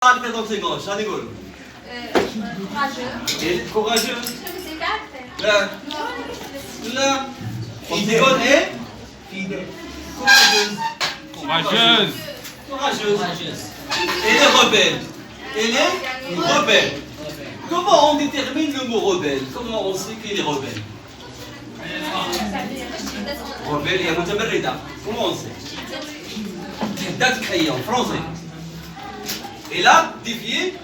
شنو يقولوا؟ courageux. كوراجيوس. C'est لا لا يقول ايه؟ كوراجيوس. Courageuse. Courageuse. Elle est rebelle. Elle est rebelle. Comment on détermine le mot rebelle? Comment on sait qu'il est rebelle? Rebelle, il y a mutamarrida. Comment on sait? Date créée en français. Et là, défier,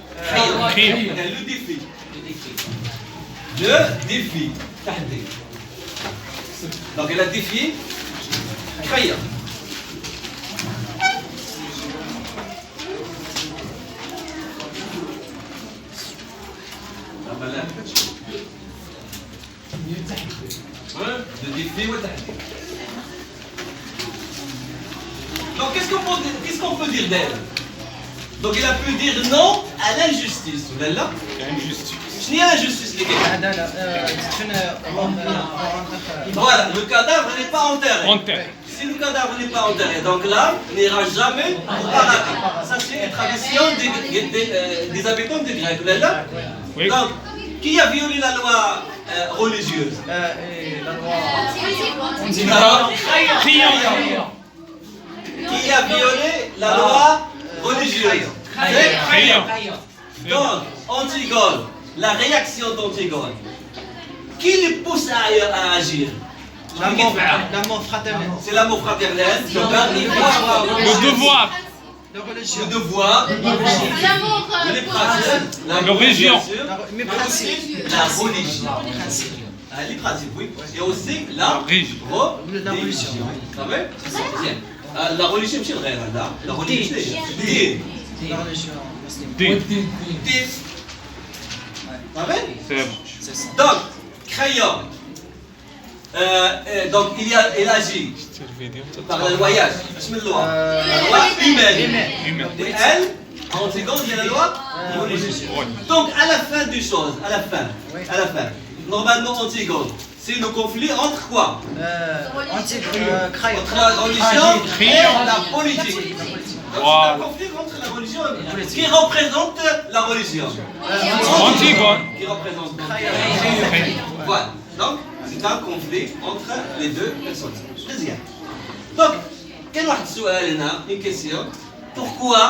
créer. Elle le défie. Le défi. Tahdi. Donc elle a défié, créer. Le défi ou tahdi. Donc qu'est-ce qu'on peut dire d'elle? Donc il a pu dire non à l'injustice. Injustice. شنو هي l'injustice اللي كاينه؟ Voilà, le cadavre n'est pas enterré. Enterré. Si le cadavre n'est pas enterré, donc l'âme n'ira jamais au paradis. Ça c'est une tradition des habitants des Grecs. Là. Oui. Donc, qui a violé la loi religieuse? Qui a violé la loi religieuse? Donc, Antigone, la réaction d'Antigone, qui lui pousse à agir? L'amour fraternel. C'est l'amour fraternel. Le devoir. Le devoir. Les principes. La religion. Mais principe. La religion. Les principes, oui. Et aussi la religion. La religion, c'est vrai, la religion. La religion musulmane. D. C'est bon. C'est ça. Donc, crayon. Donc, il agit par le voyage. La loi humaine. Et elle, Antigone, il y a la loi religieuse. Donc, à la fin des choses, à la fin, normalement, Antigone, c'est le conflit entre quoi? Entre la religion et la politique. Donc, c'est un conflit entre la religion et la politique. Qui représente la religion? Antigone. Qui représente Voilà. Donc, c'est un conflit entre les deux personnes. Deuxième. Donc, quel est une question? Pourquoi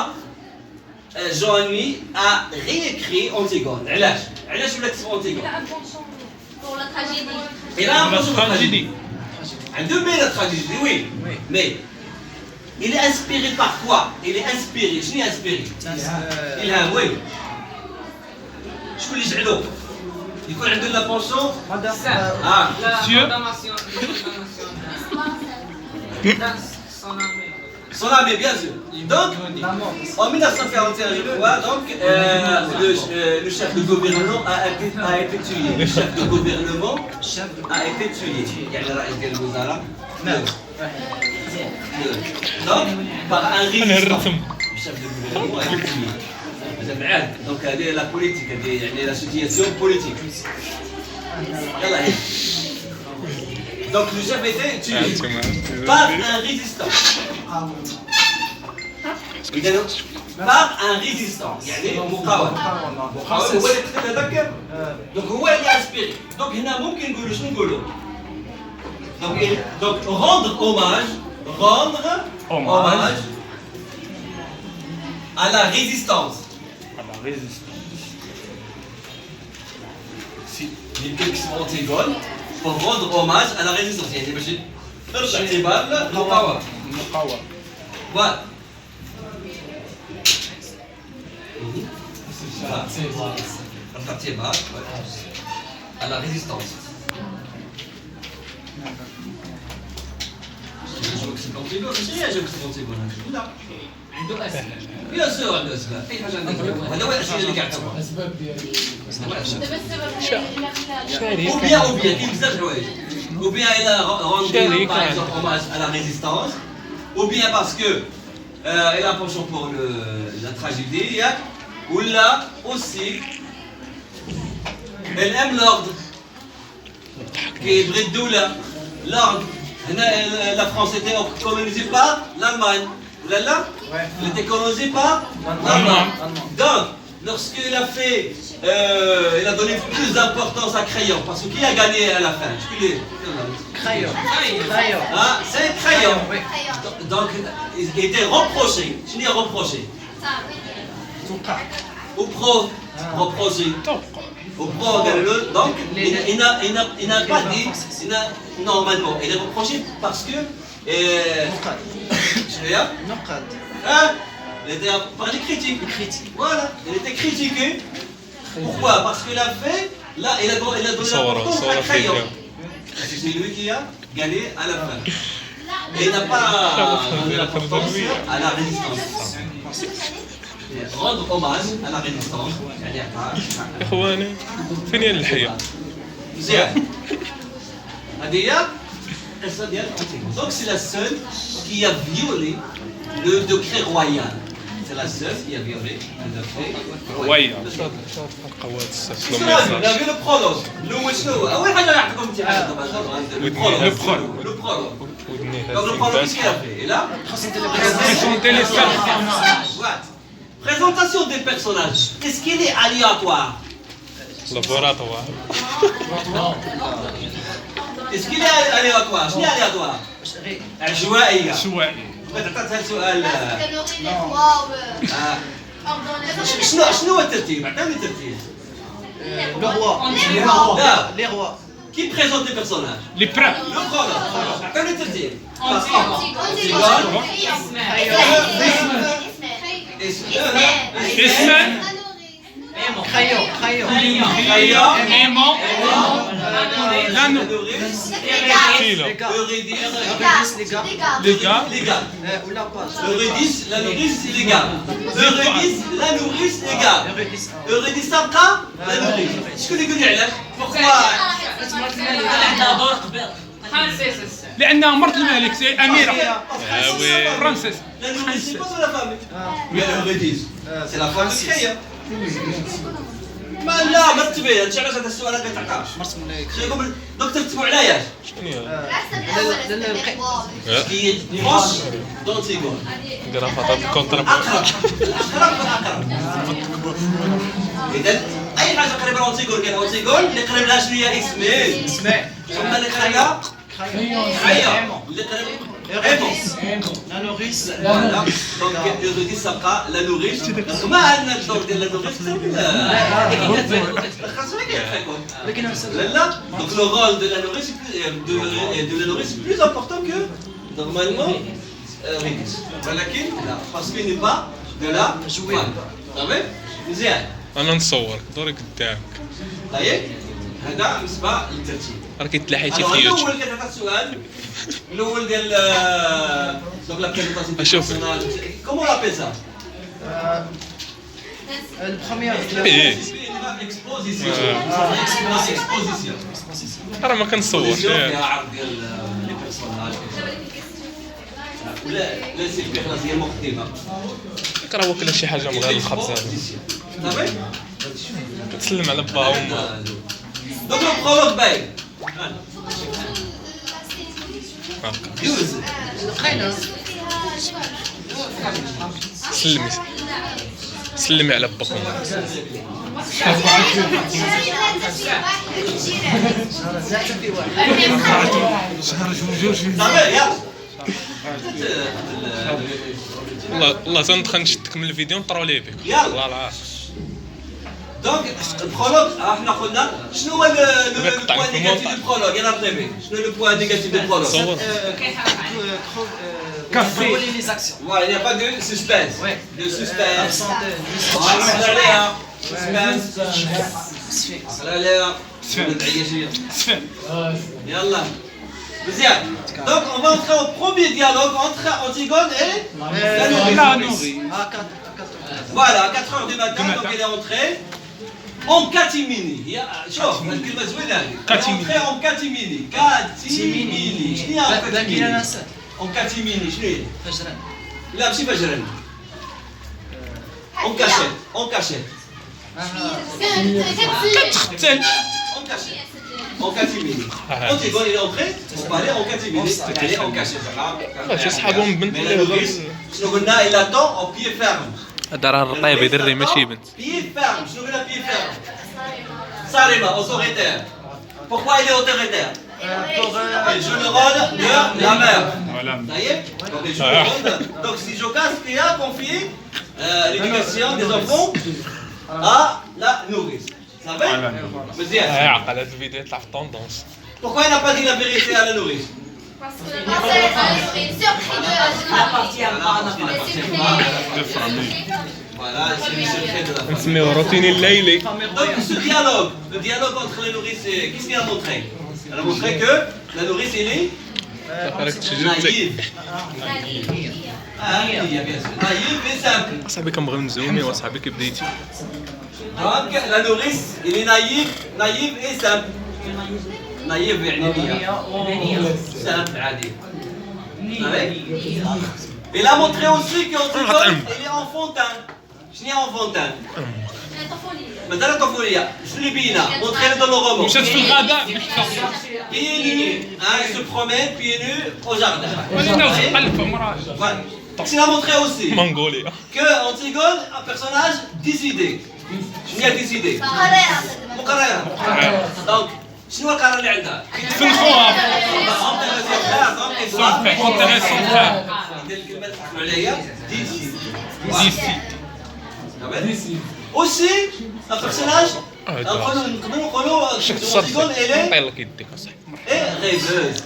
Jean-Louis a réécrit Antigone? علاش ولا كتب Antigone? Pour la tragédie. Il a un penchant pour la Tragédie. Un deux la tragédie, oui. Mais il est inspiré par quoi? Il est inspiré. Je suis inspiré. Il a oui. شكون اللي جعلو؟ يكون عنده لا بونسون. Dieu. Son armée, bien sûr. Donc, en 1941, je crois, donc, le chef de gouvernement a été tué. Le chef de gouvernement a été tué. يعني رئيس ديال الوزراء. Donc, par un résistant. Le chef de gouvernement a été tué. Donc, هذه la politique, يعني la situation politique. يلا هيك. Donc le chef était tué par un résistant. Par un résistant. يعني مقاوم. مقاوم هو اللي كتب هذاك. دونك هو اللي انسبيري. دونك هنا ممكن نقولوا شنو نقولوا؟ Donc rendre hommage à la résistance. À la résistance. Si يمكن كتبوا Antigone pour rendre hommage à la résistance. يعني باش ترجع اعتبار المقاومة. المقاومة. Voilà. À la résistance. Bien sûr, عنده أسباب. أي حاجة عنده أسباب. هذا هو الأشياء اللي كيعتبرها. Ou bien, كاين بزاف الحوايج. Ou bien il a rendu par exemple hommage à la résistance, ou bien parce que il a un penchant pour la tragédie, ou là aussi elle aime l'ordre. Qui est l'ordre. La France était colonisée par l'Allemagne. Là, là, Ouais. il était colonisé par l'Allemagne. Donc, lorsqu'il a fait, il a donné plus d'importance à Crayon, parce que qui a gagné à la fin? Crayon. Crayon. Ah, c'est Crayon. Oui. Donc, il était reproché. Je dis reproché. توقع. Au pro, reproché. Au pro, donc, il n'a pas dit, normalement, il est reproché parce que, نقد. je vais dire, نقد. hein, il était par les critiques. Voilà, il était critiqué. Pourquoi? Parce qu'il a fait, là, il a donné l'importance à Crayon. C'est lui qui a gagné à la fin. Et il n'a pas donné l'importance à la résistance. Rendre hommage à la résistance. اخواني فين هي الحياه مزيان. هذه هي القصه ديال أنتيغون. Donc c'est la seule qui a violé le décret royal. C'est la seule qui a violé le décret royal. ويا القوات شنو هذا؟ لا غير البرولوج. الاول شنو هو؟ اول حاجه نعطيكم امتحان دابا. لو برولوج. لو برولوج. ودني Donc le prologue, qu'est-ce qu'il a fait? Et là, بريزونتي لي What? Présentation des personnages. Est-ce qu'il est aléatoire? لابوراتوار Est-ce qu'il est aléatoire? شنو aléatoire؟ عشوائية. شوائي تعطيها سؤال. Ordonné. شنو هو الترتيب؟ اعطيني الترتيب. Le roi. لا. Les rois. Qui présente les personnages? لي برا Le prologue. اعطيني الترتيب. اسم Crayon. Crayon. ايمون لانو كيلو Les gars. Eurydice. Les gars. لي كا Les gars. Ou la page. Eurydice, la nourrice, les gars. Eurydice, la nourrice, les gars. Eurydice. Eurydice تبقى la nourrice. شكون اللي يقول لي علاش؟ Pourquoi? لانها مرت الملك سي اميره وي. فرانسيس La nourrice, c'est pas de la famille. Mais Eurydice, c'est la femme de Crayon. ما لا ما تبين انت علاش هذا السؤال هذا كتعطاه مرت ملك. شنو يقول دوك ترتبوا علياش كي بروش دونتيغون قرافات كونتر اقرب الاقرب اذا اي حاجه قريبه لونتيغون كاين اونتيغون اللي قريب لها شنو هي اسمين اسماء. ثم اللي قريب لها Crayon. اللي قريب Eurydice. La nourrice. Voilà. Donc Eurydice ça fera la nourrice. ما عندنا الدور ديال la nourrice لكن là, donc le rôle de la nourrice de la nourrice est plus important que normalement Eurydice. ولكن لا parce qu'il n'est pas de la femme. تمام؟ مزيان. انا نصور دوري قدامك طيب هذا بالنسبه للترتيب. راك تلاحيتي Alors في يوتيوب الاول كان هذا السؤال الاول ديال donc la présentation du شوف. personnage. Comment on appelle ça? Le premier. ايه Exposition. Exposition. راه ما كنصورش فيها عرض ديال لي بيرسوناج. ولا لا سي البيرناس هي مقدمه. راه واكله شي حاجه من غير الخبز هذا صافي؟ تسلم على با وما دوك لو برولوج باين. هاكا يوز. سلمي سلمي على باك وما صافي يلا. والله تندخل نشدك من الفيديو نطرو ليه بك يلا. والله العظيم دونك البرولوج احنا قلنا شنو هو البوان نيجاتيف دو برولوج يلا رطيبي شنو لو بوان نيجاتيف دو برولوج صور Voler les actions. Voilà, il n'y a pas de suspense. Ouais. De suspense. Absent de. Suspense. Yallah. Deuxième. Donc on va entrer au premier dialogue entre Antigone et la nourrice. À 4. Voilà, à 4 heures du matin, donc elle est entrée en catimini. شوف الكلمة زوينة هذه. Elle est entrée en catimini. Catimini. شنو هي catimini؟ En catimini شنو هي؟ فجرا. لا ماشي فجرا. En cachette. En cachette. كتختل En cachette. en catimini. Antigone, il est entré, on va aller en catimini. Aller en cachette. شي صحابهم بنت Mais اللي la هضر nourrice, شنو قلنا, il attend en pied ferme. هذا راه الرطيب يدري ماشي بنت Pied ferme, شنو قلنا pied ferme? Sarima, autoritaire. Pourquoi il est autoritaire? Il joue le rôle de la mère. Ça y est? Donc, il joue le rôle de... Donc si je casse, qui a confié l'éducation des enfants à la nourrice. Ça va? Monsieur, عقل هذا الفيديو يطلع في طوندونس pourquoi il n'a pas dit la vérité à la nourrice? Parce que c'est surpris de Voilà, c'est le secret de la famille. نسميوه روتيني الليلي Donc ce dialogue, le dialogue entre les nourrices, qu'est-ce qu'il a montré? Elle a montré que la nourrice, elle est راك تشجعتي naïve. Naïve, bien sûr. Naïve et simple. اصاحبي كنبغي نزومي واصاحبي كي بديتي Donc la nourrice, elle est naïve et simple. Naïve يعني simple, عادي. Il a montré aussi qu'Antigone, elle est enfantin. شنو هي enfantin? مازال طفولية. شنو اللي بينا؟ montré dans le roman. مشات في الغابة Pieds nus, hein, il se promène pieds nus au jardin. وانا تقلب مراه Voilà. Donc il a montré aussi منغوليا que Antigone, un personnage décidé. شنو هي décidé؟ مقررة. Donc شنو القرار اللي عندها؟ في الخوف Aussi, un personnage, Antigone, elle est طيلك يديك اصاحبي rêveuse.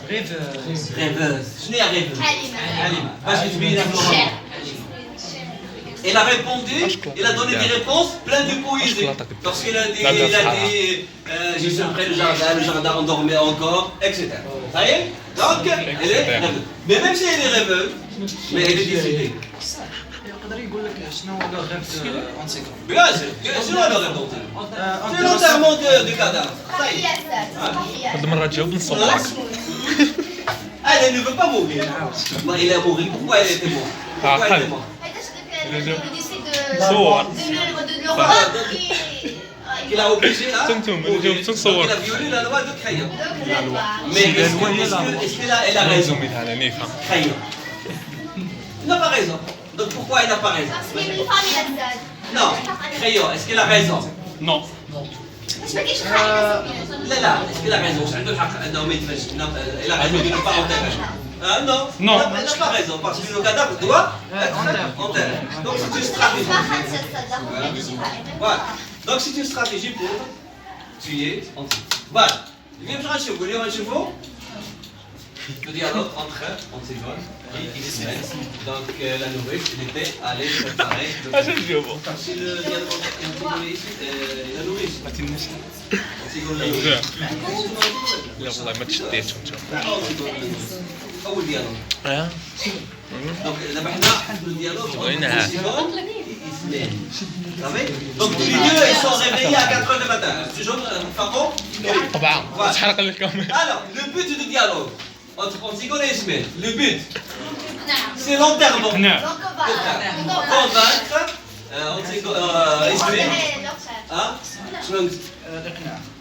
Rêveuse. شنو هي rêveuse؟ حليمة. باش تبين لك الغرض. Elle a répondu, il a donné des réponses pleines de poésie. Lorsqu'il a dit, je suis près du jardin, le jardin on dormait encore, etc. Ça y est? Donc, elle est rêveuse. Mais même si elle est rêveuse, mais elle est décidée. يقدر يقول لك شنو هو لو غيف اونسيكون Bien sûr, sinon elle aurait tenté. C'est l'enterrement de cadavre. Ça y est. هاد المره تجاوب نصورك Elle ne veut pas mourir. Bah, il est mort. Pourquoi elle était morte? Pourquoi elle est morte? صور Il a obligé à تنتم اللي جاوبت il نصور a violé la loi de Khayyam. Mais est-ce qu'elle a raison? زوميت على نيفا Khayyam. Il n'a pas raison. Donc pourquoi il n'a pas raison? Non, Khayyam, est-ce qu'il a raison? نو لا لا, est-ce qu'il a raison? عنده الحق انه ما يدفنش. Il a raison de ne pas enterrer. Non, Non. il n'a pas raison parce que le cadavre doit être enterré. Donc c'est une stratégie. Voilà. Donc c'est une stratégie pour tuer Antigone. Voilà. اليوم نشوفوا le dialogue entre Antigone et Ismène. Donc la nourrice, il était allée préparer اش نجاوبو C'est le dialogue entre Antigone et la nourrice. Antigone la nourrice. لا والله ما تشديتش انت أول ديالوج. Donc دابا حنا le dialogue entre Antigone et Ismène. Donc tous les deux ils sont réveillés à 4h du matin. C'est jaune, Faro? طبعا تحرق الكاميرا Alors, le but du dialogue entre Antigone et Ismène, le but, c'est l'enterrement. Convaincre Ismène. Hein?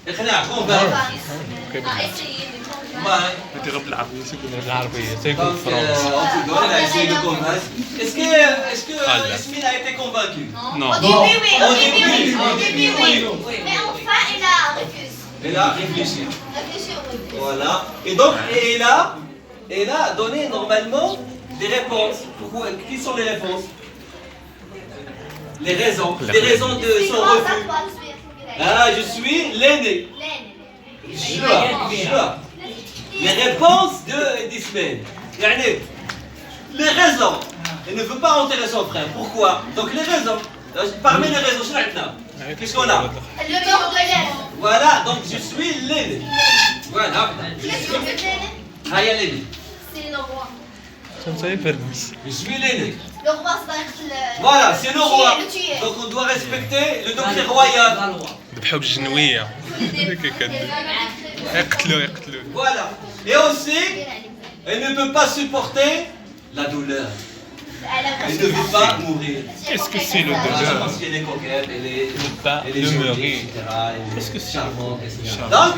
إقناع. Convaincre. Ouais. هادي غير بالعربيه تيقول بالعربيه تيقول Donc, بالفرنسي Antigone elle a essayé de convaincre. Est-ce que Ismène a été convaincu? نو Au début, oui. Mais enfin, il a refusé. Elle a réfléchi. Réfléchi au début. Voilà. Et donc, elle a donné normalement des réponses. Pourquoi? Qui sont les réponses? Les raisons. Les raisons de son refus. Ah, je suis l'aîné. Les réponses d'Ismène. Les raisons. Elle ne veut pas enterrer son frère. Pourquoi? Donc les raisons. Parmi les raisons, qu'est-ce qu'on a? Le mort de l'aile. Voilà, donc je suis l'aîné. Voilà. Qu'est-ce que c'est l'aile? Ah, il y a l'aîné. C'est le roi. فهمت يفرمس Je suis l'aîné. Le roi, c'est Voilà, c'est le roi. Le tuer. Donc on doit respecter le doctrine royale. ذبحوا بالجنويه هكا كدير يقتلوه Voilà. Et aussi, elle ne peut pas supporter la douleur. Elle ne veut pas mourir. Qu'est-ce que c'est le Voilà, deuil? parce qu'elle est coquette, Pas elle est le jolie, mourir. etc. Qu'est-ce que c'est? Charmante, etc. Charmant. Donc,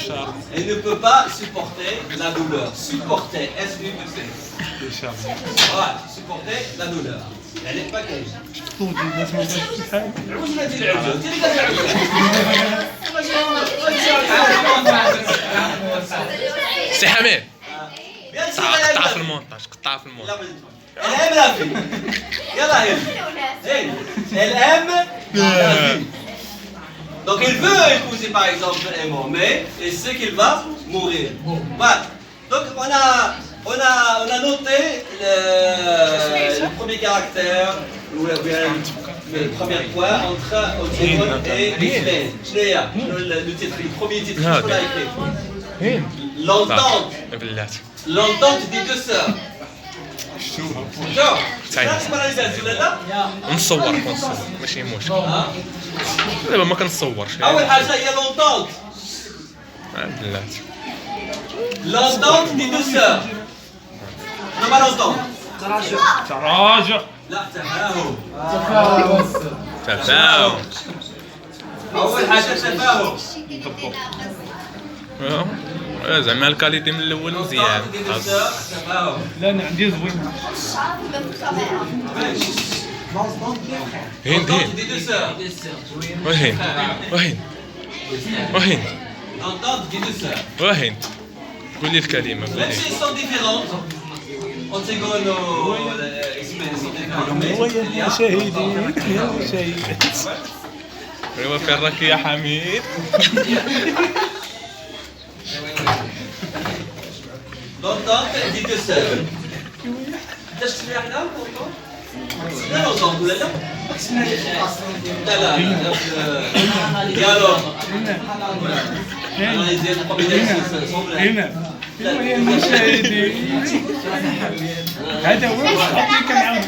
Charles. elle ne peut pas supporter la douleur. Supporter, S-U-P. Voilà, supporter la douleur. Elle n'est pas qu'elle. سي حميد Bien sûr, قطع في elle المونتاج قطع في المونتاج aime la vie. Yallah, elle aime la vie. Donc il veut épouser par exemple Aimon, mais il sait qu'il va mourir. Voilà. Donc on a noté le premier caractère, ou le premier point entre Otiron et Ismaël. Le titre, le premier titre, qu'est-ce qu'on a écrit? L'entente. بلاتي L'entente des deux sœurs. D'accord. تعال. C'est pas la misère, c'est là. نصور ماشي مشكل دابا ما كنصورش أول حاجة هي l'entente. بلاتي L'entente des deux sœurs. Non, pas l'entente. تراجع لا تفاهم. تفاهم أول حاجة تفاهم. زعما الكاليتي من الاول مزيان L'entente des deux sœurs, تفاهم. لا انا عندي زوين هند L'entente هند des deux sœurs. وهند وهند وهند L'entente des deux sœurs. وهند قولي الكلمة Même قولي s'ils sont différents, Antigone et Ismaël sont différents. mais il y a- ايوا فين راك يا حميد L'entente des deux sœurs. T'as acheté la rédame pour toi? لا l'entente ولا لا؟ لا لا dialogue. Analyser la probabilité semble. هنا يا المشاهدين هذا هو اللي كنعاود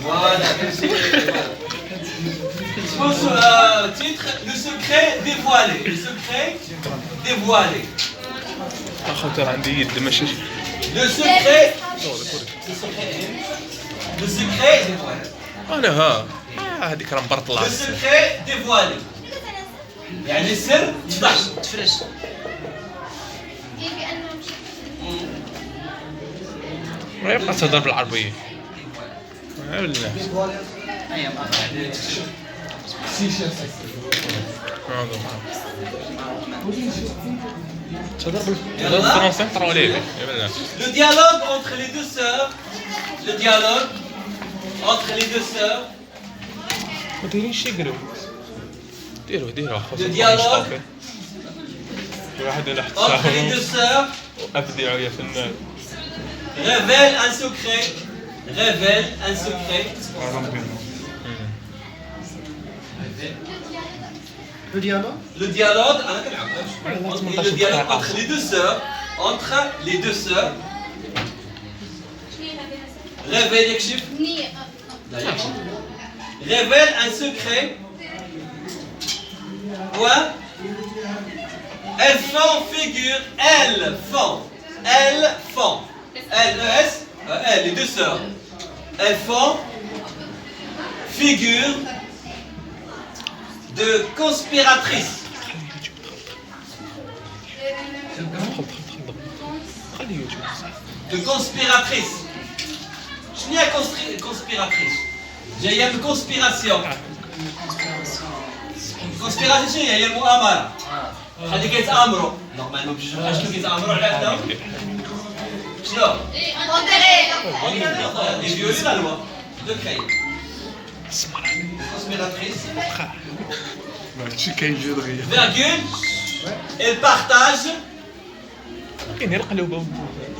Voilà, merci. Titre, le secret dévoilé. Le secret dévoilé. اخوتي راه عندي يد ماشي Le secret. Le secret dévoilé. انا ها هذيك راه مبرطله Le secret dévoilé. يعني السر تفرش. يبقى تهضر بالعربيه ولا تهضر بالفرنسي نقراو عليه يا Le dialogue entre les deux sœurs. Le dialogue entre les deux sœurs. ما دايرينش شي يقراو ديروا اخوتي Le dialogue واحد الا entre les deux حتى sœurs ابدعوا يا فنان révèle un secret. Révèle un secret. Le dialogue Le dialogue, le dialogue entre les deux sœurs, révèle, révèle un secret. Quoi? Elles font figure, elles font, L-E-S, elles, les deux sœurs, elles font figure de conspiratrice. خلي يوتيوب De conspiratrice. Je n'ai pas conspiratrice. J'ai une conspiration. Conspiration, il y a le mot amara. هذه كيتآمروا. Normalement, je ne sais pas كيتآمروا على هذا. شنو؟ Et violer la loi de créer. Conspiratrice. هادشي كيجي دغيا Virgule. Elle partage. كاين غير قلوبه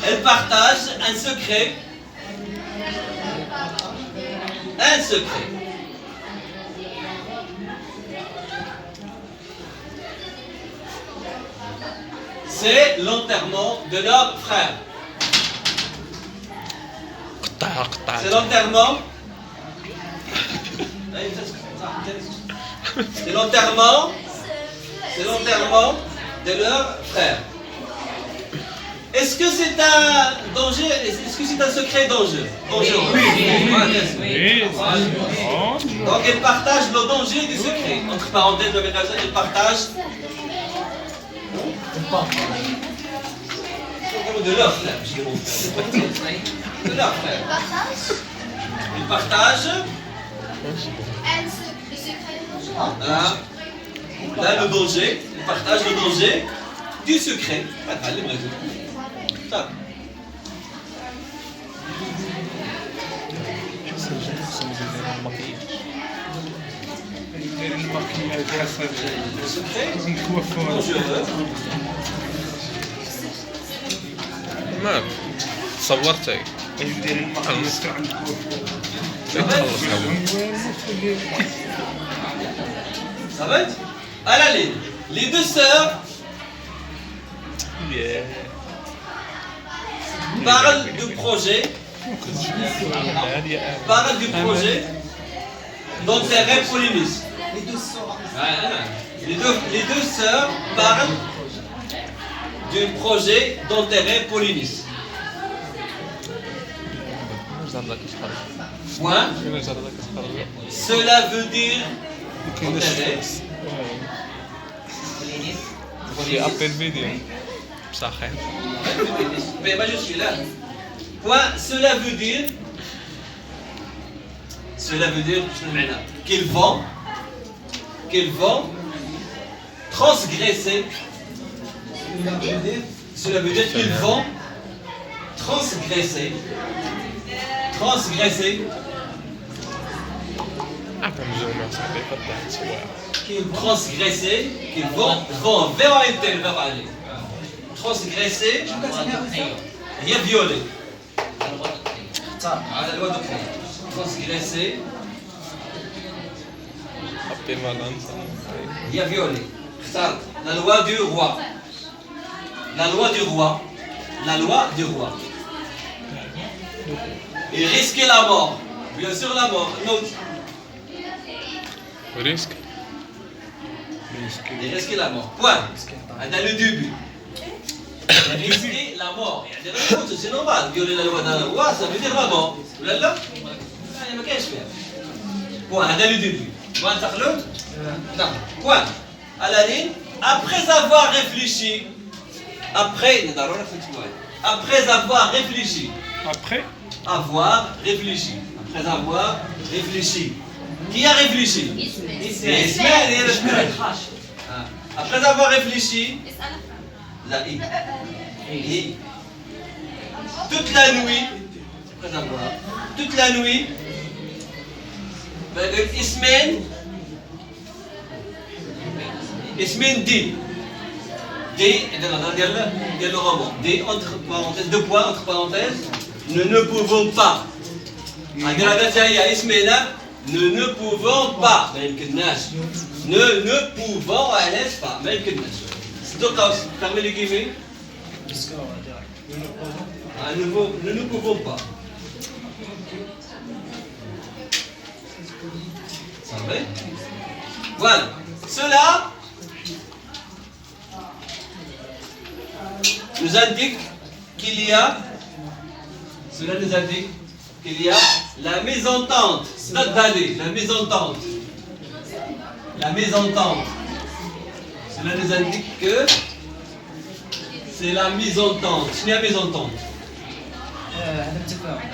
Elle partage un secret. Un secret. C'est l'enterrement de leur frère. قطع C'est l'enterrement. C'est l'enterrement. C'est l'enterrement de leur frère. Est-ce que c'est un danger? Est-ce que c'est un secret dangereux? Dangereux. Oui. Donc elle partage le danger du secret. Entre parenthèses, elle partage de leur frère. De leur frère. Ils partagent. Le secret de Là, le danger. Ils partagent le danger du secret. Ça. Le secret dangereux. ما صورتك Ça va être à la ligne. Les deux sœurs parlent du projet. Parlent du projet d'intérêt polynésien. Les deux sœurs parlent du projet d'intérêt polynésien. Point. Cela veut dire intérêt. ابل فيديو بصحيح Mais moi je suis là. Point. Cela veut dire qu'ils vont transgresser. Cela veut dire qu'ils vont transgresser. Transgresser, qu'ils vont vers aller. Transgresser, il y a violer. À la loi de Dieu. Transgresser, il y a violer. La loi du roi. La loi du roi. Et risquer la mort. Bien sûr la mort. Non. ريسك Et risquer la mort. Point. Dans le début. Risquer la mort. C'est normal. Violer la loi d'un roi, ça veut dire la mort. Là, il n'y a qu'à faire. Point. Dans le début. Point. Non. Point. À la ligne. Après avoir réfléchi. Après avoir réfléchi. Qui a réfléchi? Après avoir réfléchi, toute la nuit, Ismaël dit, le roman, dit entre parenthèses, deux points entre parenthèses, nous ne pouvons pas. Nous ne pouvons pas. Nous ne pouvons pas. Fermez les guillemets. Nous ne pouvons pas. Ça va? Voilà. Cela nous indique qu'il y a la mésentente. La mésentente. Cela nous indique que c'est la mésentente. Ce n'est pas mésentente.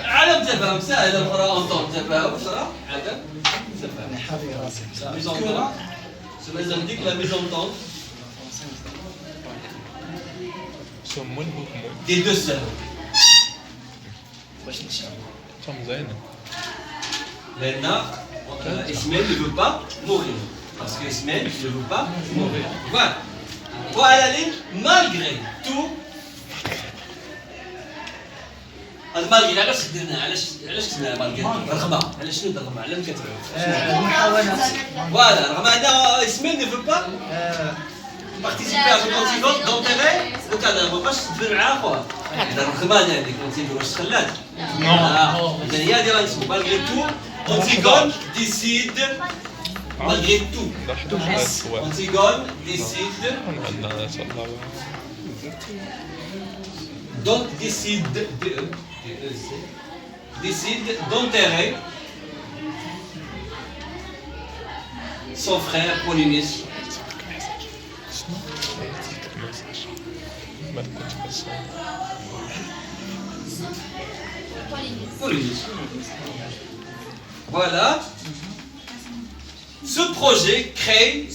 عدم تفاهم سهل القراءة entente تفاهم بصراحة عدم تفاهم mésentente. Cela nous indique la mésentente des deux sœurs. Maintenant, Ismaël ne veut pas mourir. Parce que Ismaël ne veut pas mourir. Voilà. Voilà la ligne, malgré tout. المالغري علاش كتبنا مالغري رغبه علاش شنو الرغبه على كتبوا فوالا رغم هذا اسمين ne veut pas participer à une vote d'intérêt وكذا ما بقاش تدبر معاه خويا هذا الرغبه هذيك كنتي واش تخلات اذا هي هذه راه اسمه مالغري تو Antigone décide malgré tout. Antigone décide Donc décide d'enterrer son frère Polynice. Polynice. Voilà. Ce projet crée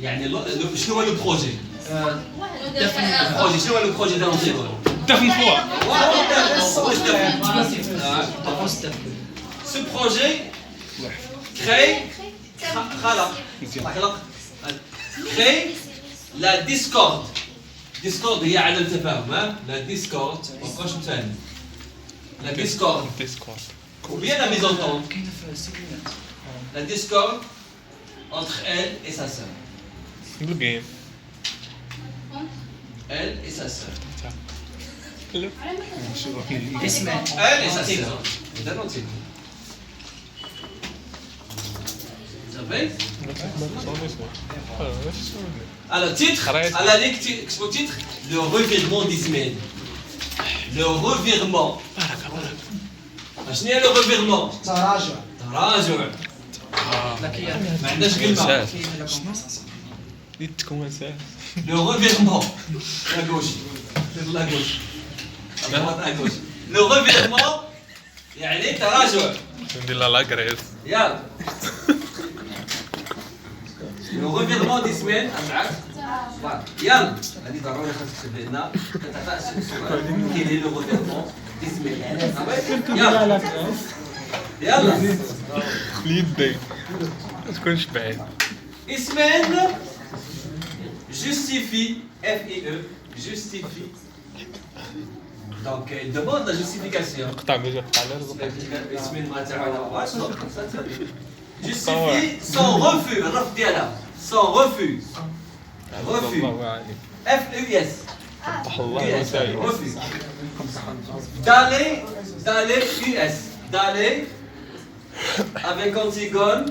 يعني شنو هو البروجي؟ شنو هو البروجي تاع نصيبه؟ دفن فوا. Ce projet crée la discorde. discorde هي عدم التفاهم la discorde مابقاش مثال la discorde ou bien la mésentente la discorde entre elle et sa sœur بالجيم. elle et sa sœur اسمع elle et sa sœur هذا نوتي Alors, titre, à la lecture, titre, le revirement d'Ismaël. Le revirement. شنو هي le revirement؟ تراجع تراجع. ما عندناش كلمة. Le revirement. La gauche. La gauche. La gauche. Le revirement يعني تراجع. ندير لا غريس. يلا. Le revirement d'Ismaël, يلا هذه ضروري خاصك تكتب لنا كتعطى السؤال كاين لو revirement d'Ismaël يلا يدي ما تكونش بعيد. Ismaël justifie FIE justifie donc il demande la justification قطع بيجي قطع على Ismaël ما تعرف justifie son refus الرفض ديالها son refus refus FUS refus d'aller US d'aller avec Antigone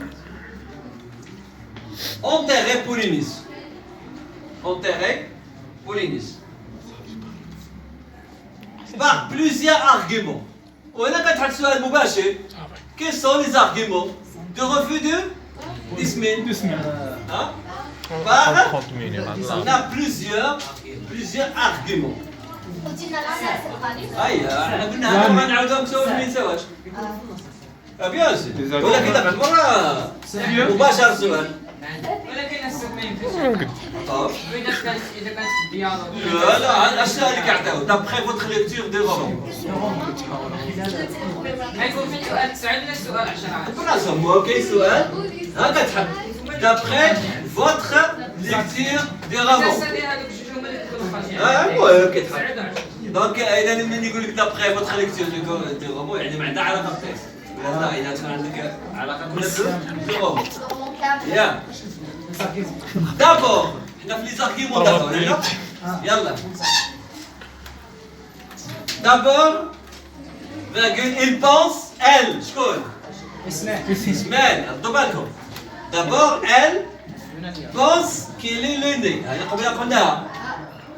enterrer Polynice par plusieurs arguments وهنا كتحط سؤال مباشر quels sont les arguments de refus d'Ismaël hein? Par on a plusieurs arguments قلتينا لا القانون احنا قلنا هذا ما نعاودوهم نسوي ما نسواش بيان سي ولكن دابا المره مباشر السؤال ولكن السوق ما ينفعش طب اذا كانت الديالوج لا اشنو اللي كيعطيو دابخي فوتر ليكتور دو رومون ما يكون في سؤال 9 ولا سؤال 10 كنا هو كاين سؤال ها كتحط دابخي فوتر ليكتور دو رومون هذوك الجوج هما اللي كيكونوا خارجين المهم كيتحط دونك اذا ملي يقول لك دابخي فوتر ليكتور دو رومون يعني ما عندها علاقه بالتكست لا اذا تكون عندك علاقه بالرومون يا دابور حنا في لي زارغيمون دابور يلا دابور فاغول il pense elle شكون اسماعيل ردوا بالكم دابور elle pense qu'il est l'aîné هذه قبل قلناها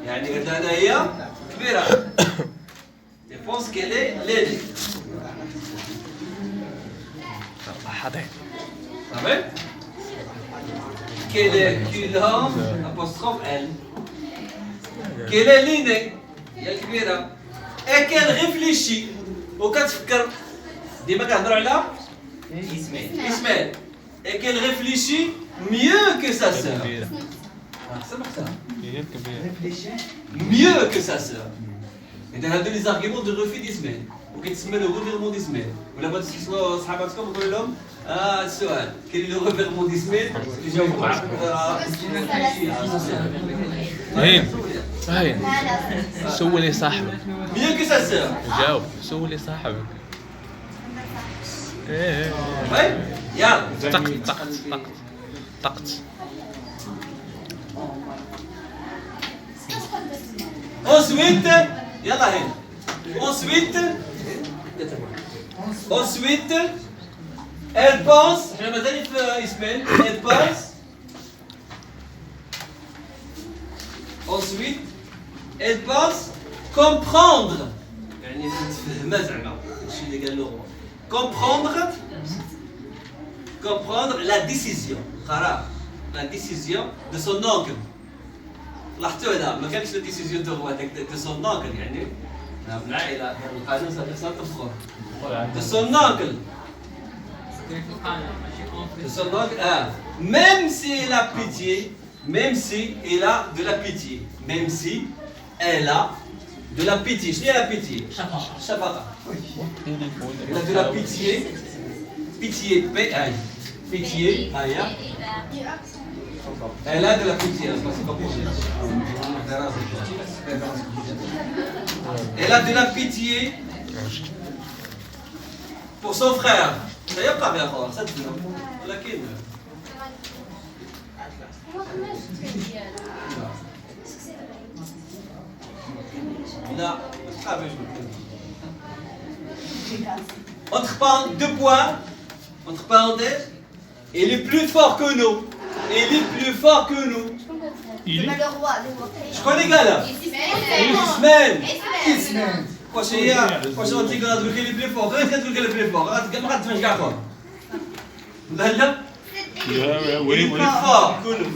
يعني قلنا انا هي كبيره elle pense qu'elle est l'aîné صافي كلهم apostrophe elle qu'elle est l'aînée هي الكبيرة et qu'elle réfléchit وكتفكر ديما كنهضروا على إسماعيل et qu'elle réfléchit mieux que sa sœur سمعتها هي الكبيرة. mieux que sa sœur إذا هادو لي زارغيمون دو روفي ديسماعيل وكيتسمى لو ريفيرمون ديسماعيل ولا بغيتو تسولوا صحاباتكم تقول لهم السؤال كاين لو ريفيرمون ديسماعيل يجاوبوا هين سولي صاحبك mieux que sa sœur جاوب سولي صاحبك oui يلا طقت ensuite يلا هين ensuite elle pense احنا مازال في اسماعيل elle pense Ensuite, elle pense comprendre. يعني تفهمها زعما الشيء اللي قال له. Comprendre la décision. قرار. La décision de son oncle. لاحظتوا هذا ما كانش لا ديسيزيون دو هو دو سون oncle يعني من العائله القانون صار تفخر. De son oncle. De son oncle. Même si elle a pitié, même si elle a de la pitié, même si elle a de la pitié. Je dis la pitié. Shafaqa. Elle a de la pitié. Pitié. Pitié. Aya. Elle a de la pitié. Elle a de la pitié pour son frère. Ça y est pas bien fort. Ça te dit. Laquelle? Là, deux points, entre parenthèses, il est plus fort que nous. Il est plus fort que nous. Il est. Je connais les gars là. Ismaël. واش هي واش انت قاعد تقول لي بلي فوق غير كتقول لي بلي فوق ما غاتفهمش كاع فوق لا لا وي بلي فوق كله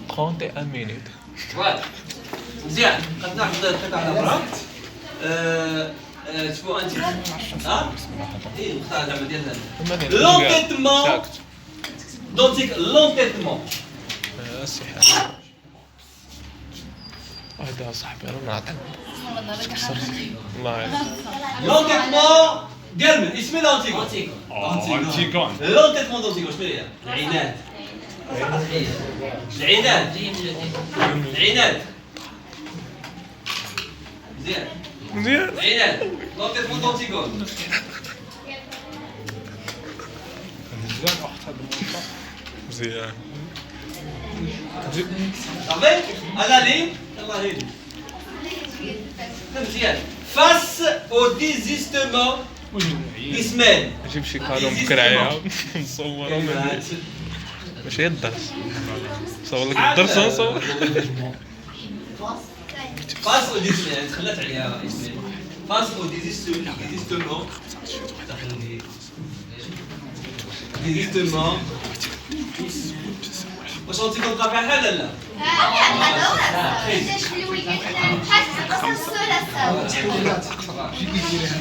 Trente et un minutes. فوالا مزيان قد ناخذ القطع الاخرى تشوفوا انت ها اي نختار زعما ديال لونتيتمون دونتيك لونتيتمون هذا صاحبي انا نعطيك الله يعلم. لونتيتمون ديال من اسمي لونتيكون انتيكون. لونتيتمون دونتيكون شنو هي؟ العناد العناد العناد مزيان مزيان. العناد لونتيتمون دونتيكون مزيان. صافي انا لي يلاه لي مزيان فاس او ديزيستمون اسمان نجيب شي كادو مكرعيه نصورهم ماشي هي الدرس نصور لك الدرس ونصور. فاس او ديزيستمون تخلات عليها اسمان فاس او ديزيستمون ديزيستمون واش انت كنبقى بحال لا لا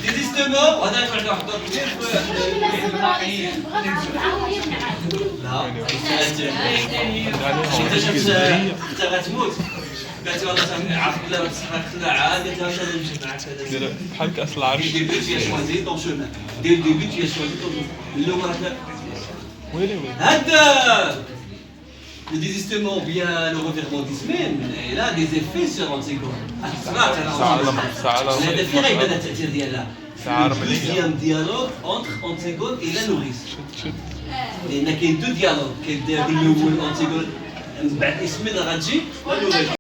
ديزيستمون وهذا نرجع نحضر لا انت غتموت قالت والله عارف بلا بصحك خلاعه قالت لها انا نمشي معك هذا بحال كاس العرش. دير ديبي tu as choisi ton chemin dès le début tu as choisi ton chemin اللي هو راك ويلي ويلي. هذا le désistement ou bien le revirement d'Ismaël, il a des effets sur Antigone. هذا في غيبة التأثير ديالها. Deuxième dialogue entre Antigone et la nourrice. لأن كاين دو ديالوج كاين الأول Antigone من بعد إسماعيل غتجي لا نوريس.